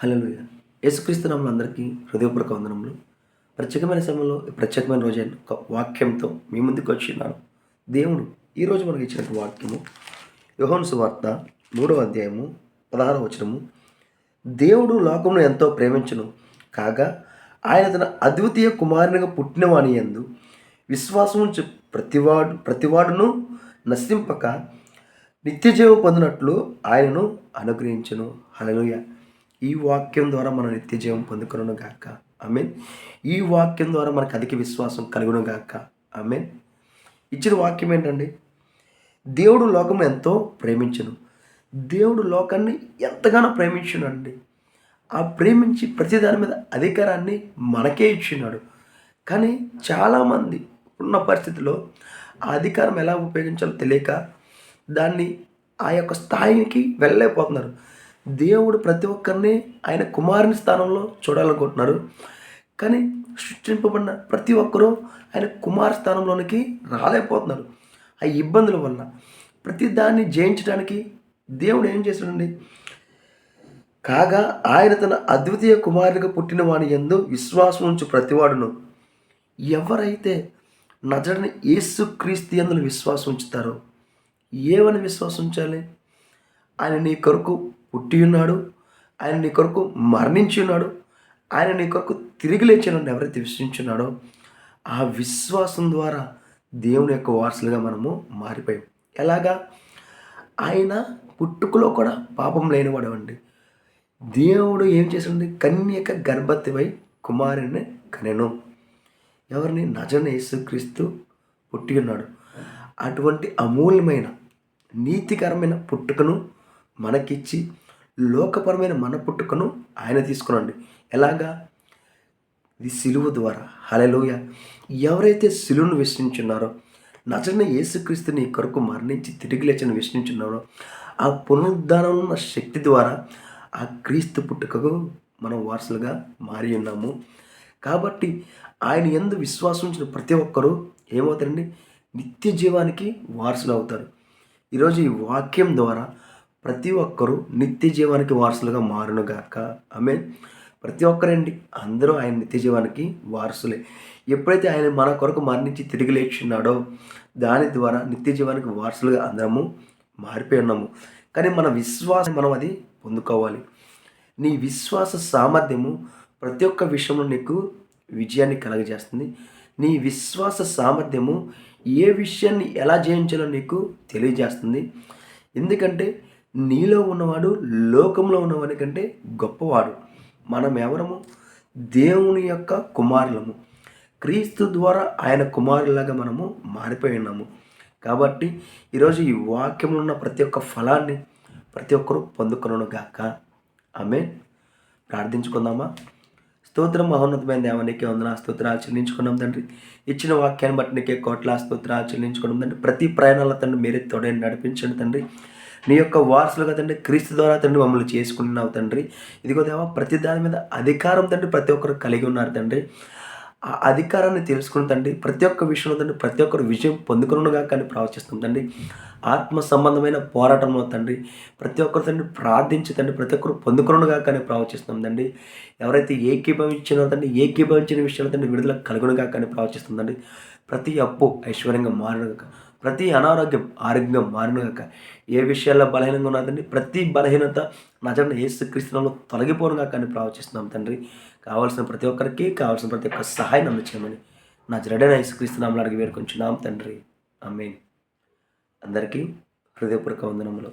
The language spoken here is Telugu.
హల్లెలూయా. యేసుక్రీస్తు నామములో అందరికీ హృదయపూర్వక వందనములు. ప్రత్యేకమైన సమయంలో ఈ ప్రత్యేకమైన రోజైన ఒక వాక్యంతో మీ ముందుకు వచ్చిన్నాను. దేవుడు ఈరోజు మనకి ఇచ్చినటువంటి వాక్యము యోహాను సువార్త 3వ అధ్యాయము 16వ వచనము. దేవుడు లోకమును ఎంతో ప్రేమించును కాగా ఆయన తన అద్వితీయ కుమారునిగా పుట్టినవాని యందు విశ్వాసం ఉంచు ప్రతివాడును నశింపక నిత్యజీవం పొందినట్లు ఆయనను అనుగ్రహించును. హల్లెలూయా. ఈ వాక్యం ద్వారా మనం నిత్యజీవం పొందుకును గాక. ఆమేన్. ఈ వాక్యం ద్వారా మనకు అధిక విశ్వాసం కలుగును గాక. ఆమేన్. ఇచ్చిన వాక్యం ఏంటండి? దేవుడు లోకం ఎంతో ప్రేమించును. దేవుడు లోకాన్ని ఎంతగానో ప్రేమించునండి. ఆ ప్రేమించి ప్రతి దాని మీద అధికారాన్ని మనకే ఇచ్చినాడు. కానీ చాలామంది ఉన్న పరిస్థితిలో ఆ అధికారం ఎలా ఉపయోగించాలో తెలియక దాన్ని ఆ యొక్క స్థాయికి వెళ్ళలేకపోతున్నారు. దేవుడు ప్రతి ఒక్కరిని ఆయన కుమారుని స్థానంలో చూడాలనుకుంటున్నారు. కానీ సృష్టింపబడిన ప్రతి ఒక్కరూ ఆయన కుమార్ స్థానంలోనికి రాలేకపోతున్నారు. ఆ ఇబ్బందుల వల్ల ప్రతి దాన్ని జయించడానికి దేవుడు ఏం చేశాడండి? కాగా ఆయన తన అద్వితీయ కుమారునిగా పుట్టిన వాని యందు విశ్వాసం ఉంచు ప్రతివాడును. ఎవరైతే నజరుడైన యేసుక్రీస్తు యందు విశ్వాసం ఉంచుతారో, ఏమని విశ్వాసం ఉంచాలి? ఆయన నీ కొరకు పుట్టి ఉన్నాడు, ఆయన నీ కొరకు మరణించి ఉన్నాడు, ఆయన నీ కొరకు తిరిగి లేచినాడు. ఎవరైతే విశ్వసించున్నాడో ఆ విశ్వాసం ద్వారా దేవుని యొక్క వారసులుగా మనము మారిపోయాం. ఎలాగా? ఆయన పుట్టుకలో కూడా పాపం లేనివాడు అండి. దేవుడు ఏం చేసింది? కన్యక గర్భవతివై కుమారుని కనెను. ఎవరిని? నజరుడైన యేసుక్రీస్తు పుట్టి ఉన్నాడు. అటువంటి అమూల్యమైన నీతికరమైన పుట్టుకను మనకిచ్చి లోకపరమైన మన పుట్టుకను ఆయన తీసుకునండి. ఎలాగా? ఇది సిలువ ద్వారా. హల్లెలూయా. ఎవరైతే సిలువను విశ్వసించున్నారో, నజరుడైన యేసుక్రీస్తు నీ కొరకు మరణించి తిరిగి లేచిన విశ్వసించున్నారో, ఆ పునరుద్ధానం ఉన్న శక్తి ద్వారా ఆ క్రీస్తు పుట్టుకకు మనం వారసులుగా మారి ఉన్నాము. కాబట్టి ఆయన యందు విశ్వాసం ఉంచిన ప్రతి ఒక్కరూ ఏమవుతారండి? నిత్య జీవానికి వారసులు అవుతారు. ఈరోజు ఈ వాక్యం ద్వారా ప్రతి ఒక్కరూ నిత్య జీవానికి వారసులుగా మారునుగాక. ఆమేన్. ప్రతి ఒక్కరండి, అందరూ ఆయన నిత్య జీవానికి వారసులే. ఎప్పుడైతే ఆయన మన కొరకు మరణించి తిరిగి లేచున్నాడో దాని ద్వారా నిత్య జీవానికి వారసులుగా అందరము మారిపోయి ఉన్నాము. కానీ మన విశ్వాసం మనం అది పొందుకోవాలి. నీ విశ్వాస సామర్థ్యము ప్రతి ఒక్క విషయంలో నీకు విజయాన్ని కలగజేస్తుంది. నీ విశ్వాస సామర్థ్యము ఏ విషయాన్ని ఎలా జయించాలో నీకు తెలియజేస్తుంది. ఎందుకంటే నీలో ఉన్నవాడు లోకంలో ఉన్నవాడి కంటే గొప్పవాడు. మనం ఎవరము? దేవుని యొక్క కుమారులము. క్రీస్తు ద్వారా ఆయన కుమారులాగా మనము మారిపోయి ఉన్నాము. కాబట్టి ఈరోజు ఈ వాక్యంలో ఉన్న ప్రతి ఒక్క ఫలాన్ని ప్రతి ఒక్కరూ పొందుకొనును గాక. ఆమేన్. ప్రార్థించుకుందామా? స్తోత్రం మహోన్నతమైన దేవానికి వందన స్తోత్రాలు చెల్లించుకున్నాం తండ్రి. ఇచ్చిన వాక్యాన్ని బట్టి నీకే కోట్ల స్తోత్రాలు చెల్లించుకున్నాం తండ్రి. ప్రతి ప్రయాణాల తండ్రి మీరే తోడే నడిపించండి తండ్రి. నీ యొక్క వారసులుగా తండ్రి క్రీస్తు ద్వారా తండ్రి మమ్మల్ని చేసుకుంటున్నావు తండ్రి. ఇదిగో దేవా, ప్రతి దాని మీద అధికారం తండ్రి ప్రతి ఒక్కరు కలిగి ఉన్నారు తండ్రి. ఆ అధికారాన్ని తెలుసుకుని తండ్రి ప్రతి ఒక్క విషయంలో తండ్రి ప్రతి ఒక్కరు విజయం పొందుకునుగా కానీ ప్రవచిస్తాం తండ్రి. ఆత్మ సంబంధమైన పోరాటంలో తండ్రి ప్రతి ఒక్కరు తండ్రి ప్రార్థించి తండ్రి ప్రతి ఒక్కరు పొందుకునుగా కానీ ప్రవచిస్తాం తండ్రి. ఎవరైతే ఏకీభవించినో తండ్రి ఏకీభవించిన విషయాలు తండ్రి విడుదల కలుగునుగా కానీ ప్రవచిస్తాం తండ్రి. ప్రతి అప్పు ఐశ్వర్యంగా మారునుగాక, ప్రతి అనారోగ్యం ఆరోగ్యంగా మారునుగాక. ఏ విషయాల్లో బలహీనంగా ఉన్నదండి ప్రతి బలహీనత నజరుడైన యేసుక్రీస్తులో తొలగిపోనుగా కానీ ప్రవచిస్తున్నాం తండ్రి. కావాల్సిన ప్రతి ఒక్కరికి కావాల్సిన ప్రతి ఒక్క సహాయం అందించమని నజరుడైన యేసుక్రీస్తు నామములో అడిగి వేడుకొంచున్నాం తండ్రి. ఆమేన్. అందరికీ హృదయపూర్వక వందనములు.